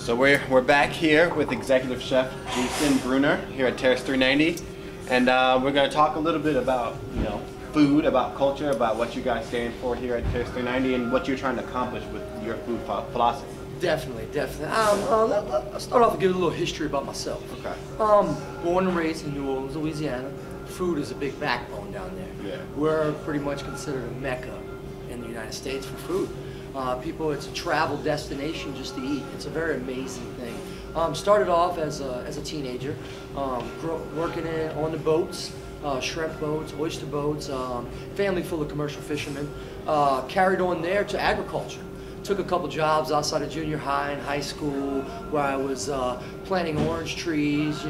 So we're back here with Executive Chef Jason Bruner here at Terrace 390, and we're going to talk a little bit about food, about culture, about what you guys stand for here at Terrace 390, and what you're trying to accomplish with your food philosophy. Definitely. I'll start off and give a little history about myself. Okay. Born and raised in New Orleans, Louisiana. Food is a big backbone down there. Yeah. We're pretty much considered a mecca in the United States for food. It's a travel destination just to eat. It's a very amazing thing. Started off as a teenager, working on the boats, shrimp boats, oyster boats, family full of commercial fishermen. Carried on there to agriculture. Took a couple jobs outside of junior high and high school where I was planting orange trees,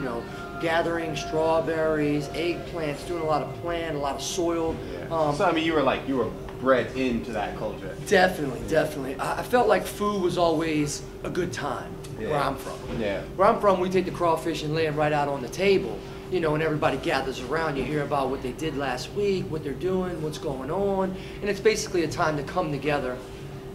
gathering strawberries, eggplants, doing a lot of plant, a lot of soil. Yeah. So I mean, you were bred into that culture. Definitely. I felt like food was always a good time where I'm from. Yeah. Where I'm from, we take the crawfish and lay them right out on the table, and everybody gathers around. You hear about what they did last week, what they're doing, what's going on, and it's basically a time to come together,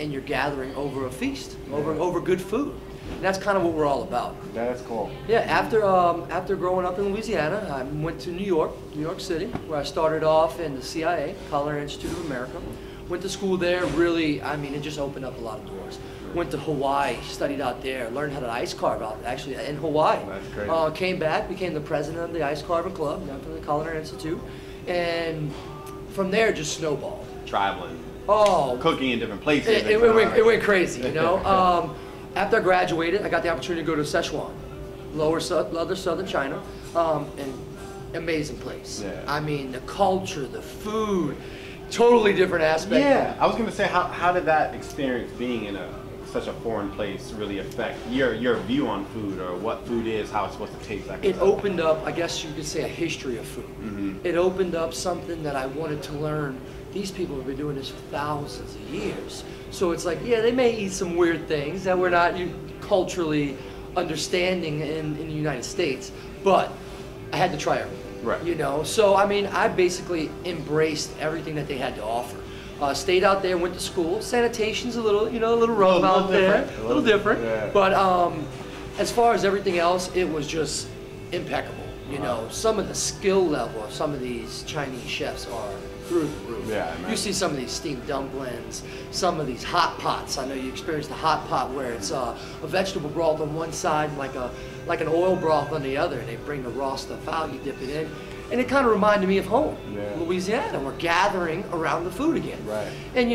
and you're gathering over a feast, over good food. And that's kind of what we're all about. That's cool. Yeah, after growing up in Louisiana, I went to New York City, where I started off in the CIA, Culinary Institute of America. Went to school there, really, it just opened up a lot of doors. Went to Hawaii, studied out there, learned how to ice carve out, actually, in Hawaii. That's great. Came back, became the president of the Ice Carving Club, from the Culinary Institute. And from there, just snowballed. Traveling. Oh. Cooking in different places. It went crazy, After I graduated, I got the opportunity to go to Sichuan, lower southern China, and amazing place. Yeah. The culture, the food, totally different aspect. Yeah, I was going to say, how did that experience being in such a foreign place really affect your view on food, or what food is, how it's supposed to taste? It opened up, I guess you could say, a history of food. Mm-hmm. It opened up something that I wanted to learn. These people have been doing this for thousands of years. So it's like, yeah, they may eat some weird things that we're not culturally understanding in the United States, but I had to try everything. Right. So I basically embraced everything that they had to offer. Stayed out there, went to school. Sanitation's a little rough out there, a little different. Yeah. But as far as everything else, it was just impeccable. Wow. Some of the skill level of some of these Chinese chefs are through the roof. Yeah, you see some of these steamed dumplings, some of these hot pots. I know you experienced the hot pot where it's a vegetable broth on one side, like an oil broth on the other, and they bring the raw stuff out, you dip it in. And it kind of reminded me of home, Louisiana. We're gathering around the food again. Right. And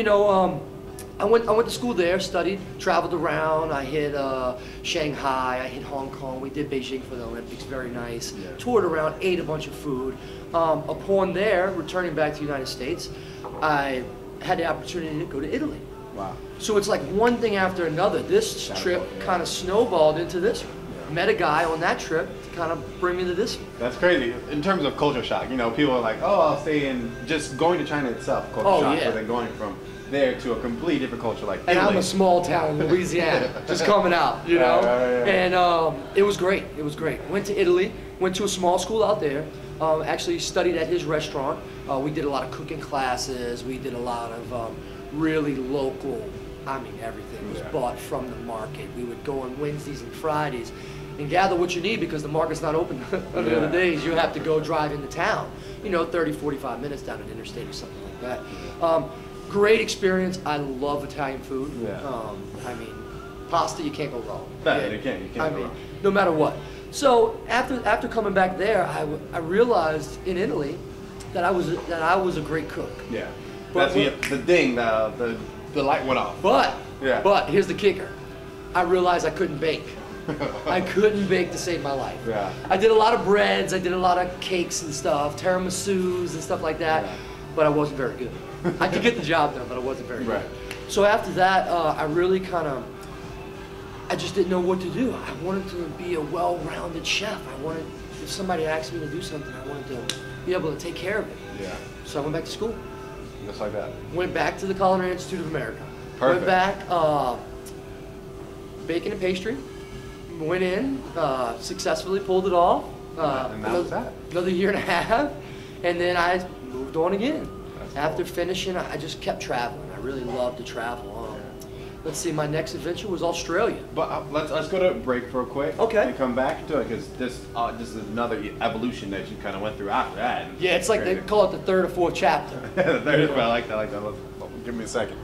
I went to school there, studied, traveled around. I hit Shanghai, I hit Hong Kong. We did Beijing for the Olympics, very nice. Yeah. Toured around, ate a bunch of food. Upon there, returning back to the United States, I had the opportunity to go to Italy. Wow. So it's like one thing after another. This trip kind of snowballed into this one. Met a guy on that trip to kind of bring me to this one. That's crazy. In terms of culture shock, people are like, oh, I'll stay in, just going to China itself, culture shock, but then going from there to a completely different culture like Italy. And I'm a small town in Louisiana, just coming out, And it was great. It was great. Went to Italy, went to a small school out there, actually studied at his restaurant. We did a lot of cooking classes. We did a lot of really local, everything was bought from the market. We would go on Wednesdays and Fridays and gather what you need because the market's not open on the other days. You have to go drive into town, 30, 45 minutes down an interstate or something like that. Great experience. I love Italian food. Yeah. Pasta, you can't go wrong. You can't go wrong. No matter what. So after coming back there, I realized in Italy that I was a great cook. Yeah. That's the thing. The light went off. But here's the kicker. I realized I couldn't bake. I couldn't bake to save my life. Yeah. I did a lot of breads, I did a lot of cakes and stuff, tiramisus and stuff like that, but I wasn't very good. I could get the job done, but I wasn't very good. So after that, I really I just didn't know what to do. I wanted to be a well-rounded chef. If somebody asked me to do something, I wanted to be able to take care of it. Yeah. So I went back to school. Just like that. Went back to the Culinary Institute of America. Perfect. Went back, baking and pastry. Went in, successfully pulled it off. And that was that. Another year and a half, and then I moved on again. That's After cool. finishing, I just kept traveling. I really loved to travel. let's see, my next adventure was Australia. But let's go to a break for a quick. Okay. And come back to it because this is another evolution that you kind of went through after that. Yeah, it's like they call it the third or fourth chapter. The third, I like that. Give me a second.